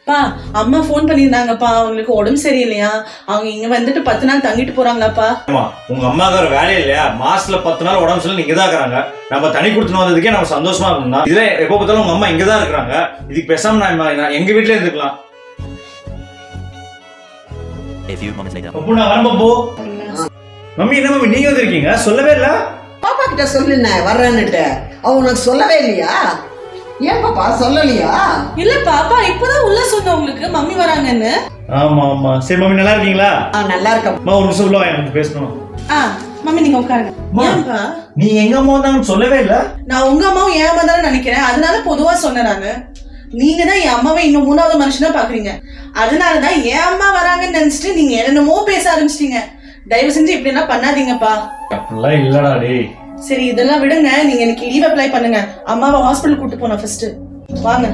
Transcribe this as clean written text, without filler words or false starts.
பா அம்மா போன் பண்ணிருந்தாங்கப்பா, அவங்களுக்கு உடம்பு சரியில்லையா, அவங்க இங்க வந்துட்டு 10 நாள் தங்கிட்டு போறாங்களாப்பா. உங்க அம்மாக்கு ஒரு வேலையே இல்லையா? மாசத்துல 10 நாள் உடம்பு சரியில்லை இங்கதான் இருக்கிறாங்க. நம்ம தனி கொடுத்து வந்ததுக்கே நம்ம சந்தோஷமா இருக்கணும். இதுல எப்ப பார்த்தாலும் உங்க அம்மா இங்கதான் இருக்கிறாங்க. இதுக்கு பேசாம நான் எங்க வீட்டுல இருந்துக்கலாம். மம்மி என்ன மம்மி நீங்க வந்திருக்கீங்க? சொல்லவே இல்ல. பாப்பா கிட்ட சொல்லுனேன் வர்றேன்னுட்டு. அவ உனக்கு சொல்லவே இல்லையா? ஏன் பாப்பா சொல்லலையா? இல்ல பாப்பா, இப்பதான் உள்ள சொன்ன உங்களுக்கு மம்மி வராங்கன்னு. ஆமா ஆமா. சரி மம்மி நல்லா இருக்கீங்களா? நல்லா இருக்கேன். ஒரு நிமிஷம் உள்ள எனக்கு பேசணும். மம்மி நீங்க உட்காருங்க. ஏன்பா நீ எங்க அம்மா வந்தாங்கன்னு சொல்லவே இல்ல? நான் உங்க அம்மாவும் என் அம்மா தானே நினைக்கிறேன், அதனால பொதுவா சொன்னேன் நானு. நீங்க தான் என் அம்மாவை இன்னும் 3வது மனுஷனா பாக்குறீங்க. அதனாலதான் என் அம்மா வராங்கன்னு நினைச்சிட்டு நீங்க என்னமோ பேச ஆரம்பிச்சிட்டீங்க. தயவு செஞ்சு இப்படி எல்லாம் பண்ணாதீங்கப்பா. அப்படிலாம் இல்லடா டேய். சரி இதெல்லாம் விடுங்க, நீங்க எனக்கு லீவ் அப்ளை பண்ணுங்க. அம்மாவை ஹாஸ்பிட்டல் கூட்டு போன ஃபர்ஸ்ட் வாங்க.